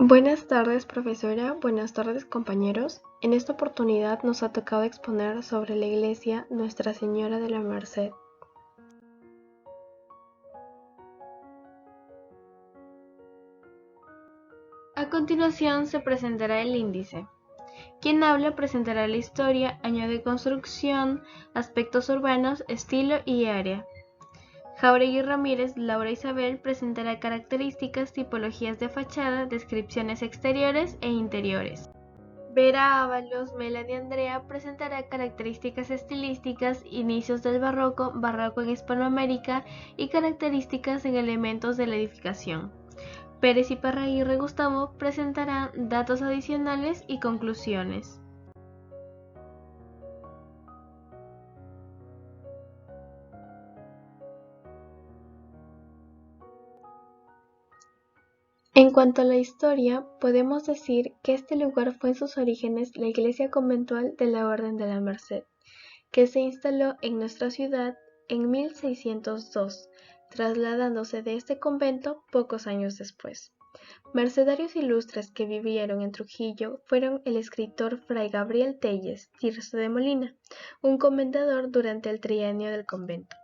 Buenas tardes, profesora. Buenas tardes, compañeros. En esta oportunidad nos ha tocado exponer sobre la iglesia Nuestra Señora de la Merced. A continuación se presentará el índice. Quien habla presentará la historia, año de construcción, aspectos urbanos, estilo y área. Jauregui Ramírez, Laura Isabel presentará características, tipologías de fachada, descripciones exteriores e interiores. Vera Ábalos, Melanie Andrea presentará características estilísticas, inicios del barroco, barroco en Hispanoamérica y características en elementos de la edificación. Pérez y Parraguirre Gustavo presentarán datos adicionales y conclusiones. En cuanto a la historia, podemos decir que este lugar fue en sus orígenes la iglesia conventual de la Orden de la Merced, que se instaló en nuestra ciudad en 1602, trasladándose de este convento pocos años después. Mercedarios ilustres que vivieron en Trujillo fueron el escritor Fray Gabriel Telles Tirso de Molina, un comendador durante el trienio del convento.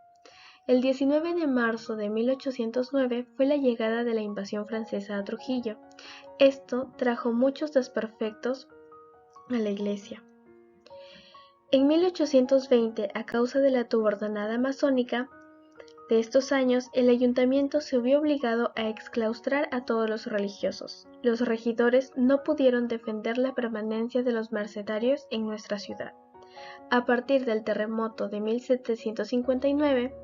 El 19 de marzo de 1809 fue la llegada de la invasión francesa a Trujillo. Esto trajo muchos desperfectos a la iglesia. En 1820, a causa de la turbonada masónica de estos años, el ayuntamiento se vio obligado a exclaustrar a todos los religiosos. Los regidores no pudieron defender la permanencia de los mercedarios en nuestra ciudad. A partir del terremoto de 1759,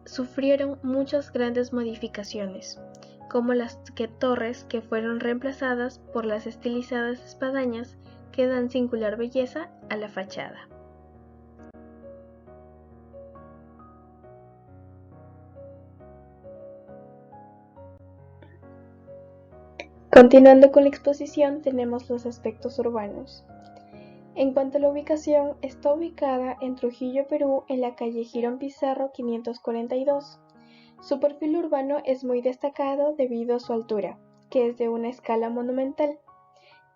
sufrieron muchas grandes modificaciones, como las torres que fueron reemplazadas por las estilizadas espadañas que dan singular belleza a la fachada. Continuando con la exposición, tenemos los aspectos urbanos. En cuanto a la ubicación, está ubicada en Trujillo, Perú, en la calle Girón Pizarro 542. Su perfil urbano es muy destacado debido a su altura, que es de una escala monumental.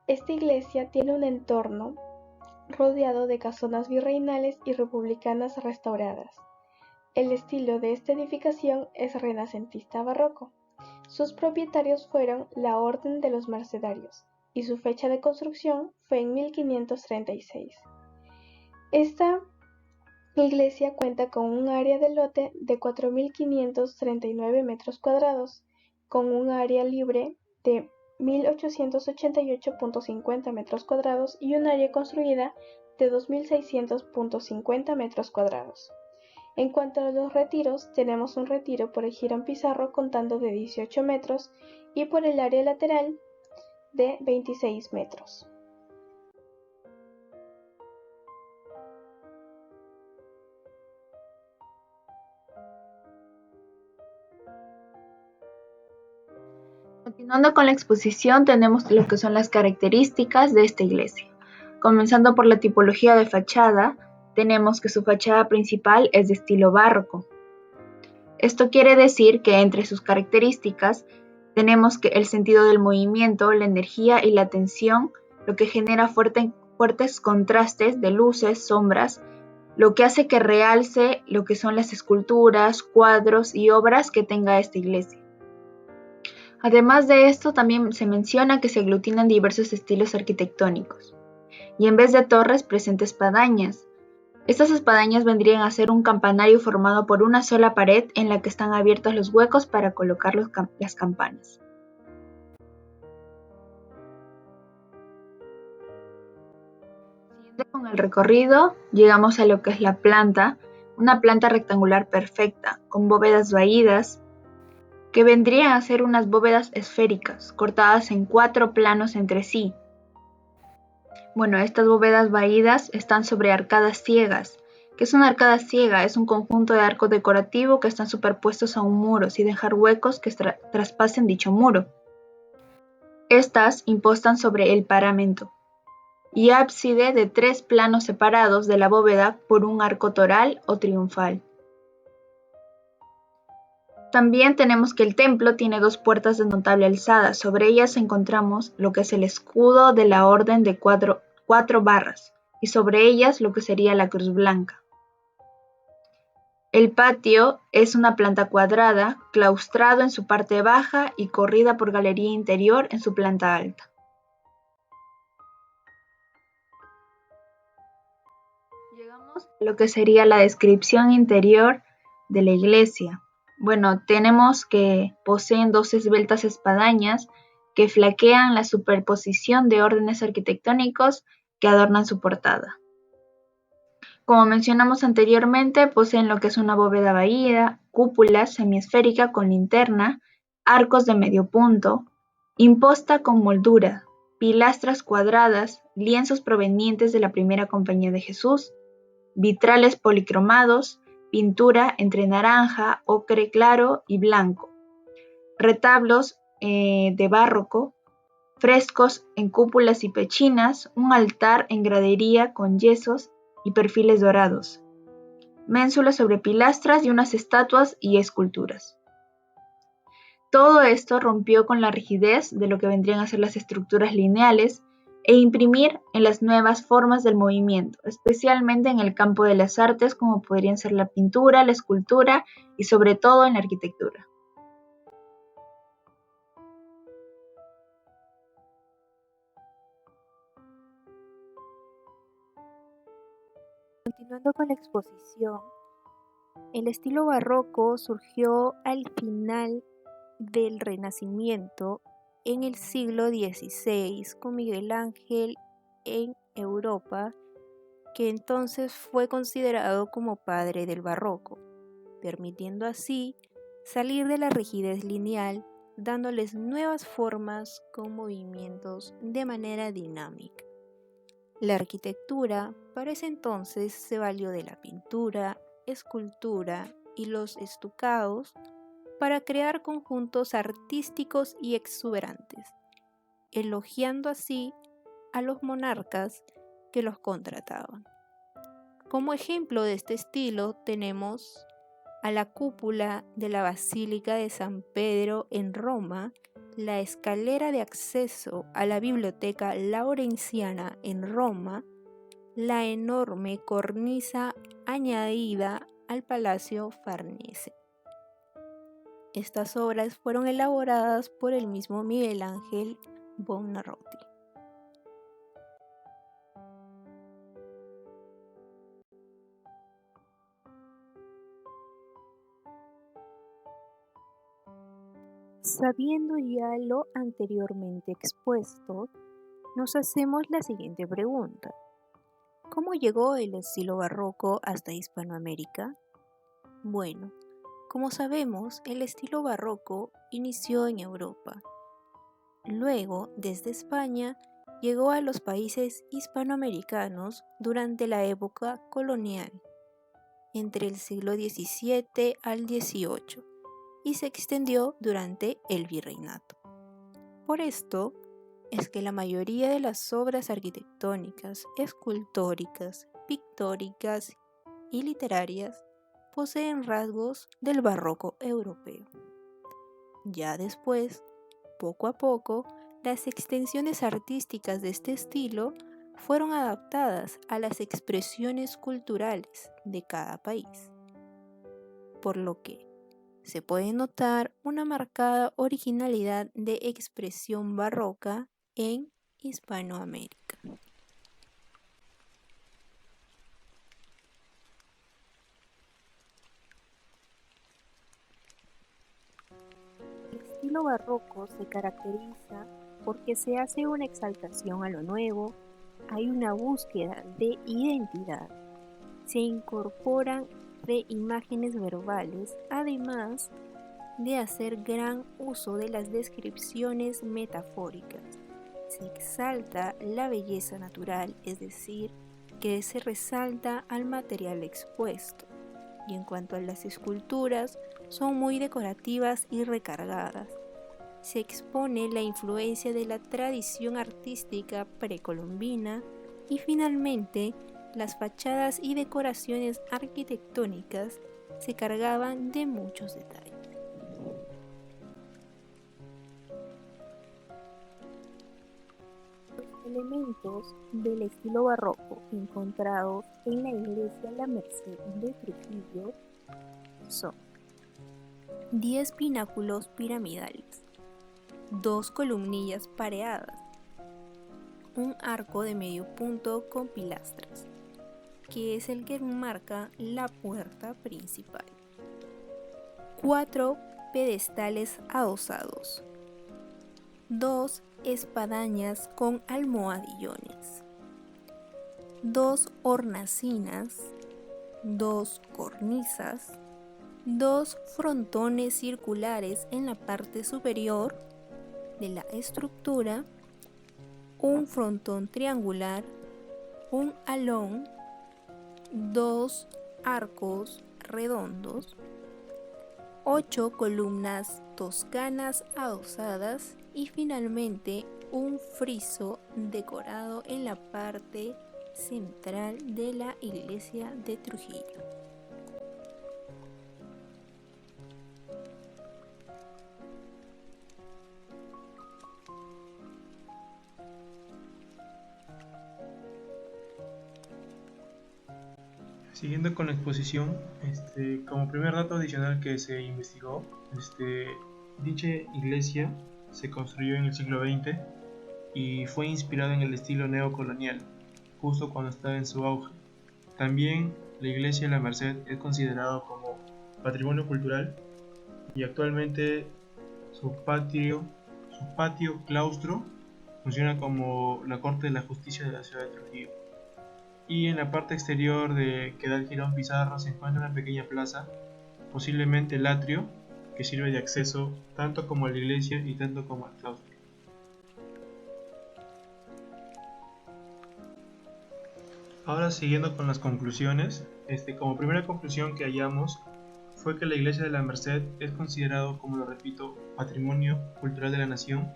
Esta iglesia tiene un entorno rodeado de casonas virreinales y republicanas restauradas. El estilo de esta edificación es renacentista barroco. Sus propietarios fueron la Orden de los Mercedarios, y su fecha de construcción fue en 1536. Esta iglesia cuenta con un área de lote de 4.539 metros cuadrados, con un área libre de 1.888.50 metros cuadrados y un área construida de 2.600.50 metros cuadrados. En cuanto a los retiros, tenemos un retiro por el Girón Pizarro contando de 18 metros y por el área lateral de 26 metros. Continuando con la exposición, tenemos lo que son las características de esta iglesia. Comenzando por la tipología de fachada, tenemos que su fachada principal es de estilo barroco. Esto quiere decir que entre sus características tenemos que el sentido del movimiento, la energía y la tensión, lo que genera fuertes contrastes de luces, sombras, lo que hace que realce lo que son las esculturas, cuadros y obras que tenga esta iglesia. Además de esto, también se menciona que se aglutinan diversos estilos arquitectónicos, y en vez de torres presenta espadañas. Estas espadañas vendrían a ser un campanario formado por una sola pared en la que están abiertos los huecos para colocar las campanas. Siguiendo con el recorrido, llegamos a lo que es la planta, una planta rectangular perfecta, con bóvedas vaídas, que vendrían a ser unas bóvedas esféricas, cortadas en 4 planos entre sí. Bueno, estas bóvedas vaídas están sobre arcadas ciegas. ¿Qué es una arcada ciega? Es un conjunto de arcos decorativos que están superpuestos a un muro, sin dejar huecos que traspasen dicho muro. Estas impostan sobre el paramento y ábside de 3 planos separados de la bóveda por un arco toral o triunfal. También tenemos que el templo tiene 2 puertas de notable alzada. Sobre ellas encontramos lo que es el escudo de la orden de cuatro barras, y sobre ellas lo que sería la cruz blanca. El patio es una planta cuadrada, claustrado en su parte baja y corrida por galería interior en su planta alta. Llegamos a lo que sería la descripción interior de la iglesia. Bueno, tenemos que poseen 2 esbeltas espadañas que flanquean la superposición de órdenes arquitectónicos que adornan su portada. Como mencionamos anteriormente, poseen lo que es una bóveda vaída, cúpula semiesférica con linterna, arcos de medio punto, imposta con moldura, pilastras cuadradas, lienzos provenientes de la primera Compañía de Jesús, vitrales policromados, pintura entre naranja, ocre claro y blanco, retablos de barroco, frescos en cúpulas y pechinas, un altar en gradería con yesos y perfiles dorados, ménsulas sobre pilastras y unas estatuas y esculturas. Todo esto rompió con la rigidez de lo que vendrían a ser las estructuras lineales e imprimir en las nuevas formas del movimiento, especialmente en el campo de las artes como podrían ser la pintura, la escultura y sobre todo en la arquitectura. Continuando con la exposición, el estilo barroco surgió al final del Renacimiento en el siglo XVI con Miguel Ángel en Europa, que entonces fue considerado como padre del barroco, permitiendo así salir de la rigidez lineal, dándoles nuevas formas con movimientos de manera dinámica. La arquitectura para ese entonces se valió de la pintura, escultura y los estucados para crear conjuntos artísticos y exuberantes, elogiando así a los monarcas que los contrataban. Como ejemplo de este estilo tenemos a la cúpula de la Basílica de San Pedro en Roma, la escalera de acceso a la Biblioteca Laurenciana en Roma, la enorme cornisa añadida al Palacio Farnese. Estas obras fueron elaboradas por el mismo Miguel Ángel Buonarroti. Sabiendo ya lo anteriormente expuesto, nos hacemos la siguiente pregunta. ¿Cómo llegó el estilo barroco hasta Hispanoamérica? Bueno, como sabemos, el estilo barroco inició en Europa. Luego, desde España, llegó a los países hispanoamericanos durante la época colonial, entre el siglo XVII al XVIII, y se extendió durante el virreinato. Por esto es que la mayoría de las obras arquitectónicas, escultóricas, pictóricas y literarias poseen rasgos del barroco europeo. Ya después, poco a poco, las extensiones artísticas de este estilo fueron adaptadas a las expresiones culturales de cada país, por lo que se puede notar una marcada originalidad de expresión barroca en Hispanoamérica. El estilo barroco se caracteriza porque se hace una exaltación a lo nuevo, hay una búsqueda de identidad, se incorporan de imágenes verbales, además de hacer gran uso de las descripciones metafóricas. Se exalta la belleza natural, es decir, que se resalta al material expuesto. Y en cuanto a las esculturas, son muy decorativas y recargadas. Se expone la influencia de la tradición artística precolombina y finalmente las fachadas y decoraciones arquitectónicas se cargaban de muchos detalles. elementos del estilo barroco encontrados en la iglesia La Merced de Trujillo son 10 pináculos piramidales, 2 columnillas pareadas, un arco de medio punto con pilastras, que es el que enmarca la puerta principal, 4 pedestales adosados, 2 espadañas con almohadillones, 2 hornacinas, 2 cornisas, 2 frontones circulares en la parte superior de la estructura, un frontón triangular, un alón, 2 arcos redondos, 8 columnas toscanas adosadas y finalmente un friso decorado en la parte central de la iglesia de Trujillo. Siguiendo con la exposición, como primer dato adicional que se investigó, dicha iglesia se construyó en el siglo XX y fue inspirada en el estilo neocolonial, justo cuando estaba en su auge. También la iglesia de La Merced es considerado como patrimonio cultural y actualmente su patio claustro funciona como la Corte de la Justicia de la ciudad de Trujillo. Y en la parte exterior que da el Jirón Pizarro se encuentra una pequeña plaza, posiblemente el atrio, que sirve de acceso tanto como a la iglesia y tanto como al claustro. Ahora siguiendo con las conclusiones, como primera conclusión que hallamos fue que la iglesia de La Merced es considerado, como lo repito, patrimonio cultural de la nación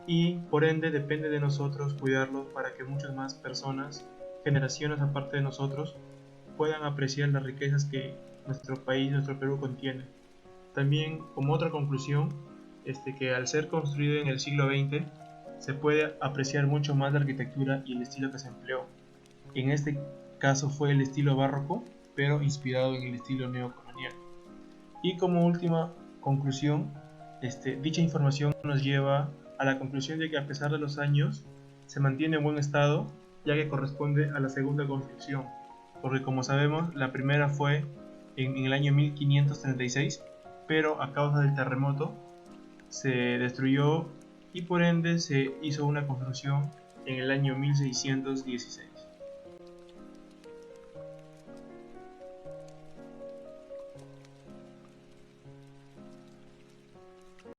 y por ende depende de nosotros cuidarlo para que muchas más personas, generaciones aparte de nosotros, puedan apreciar las riquezas que nuestro país, nuestro Perú contiene. También como otra conclusión, que al ser construido en el siglo XX se puede apreciar mucho más la arquitectura y el estilo que se empleó. En este caso fue el estilo barroco, pero inspirado en el estilo neocolonial. Y como última conclusión, dicha información nos lleva a la conclusión de que a pesar de los años se mantiene en buen estado, ya que corresponde a la segunda construcción, porque como sabemos la primera fue en el año 1536, pero a causa del terremoto se destruyó y por ende se hizo una construcción en el año 1616.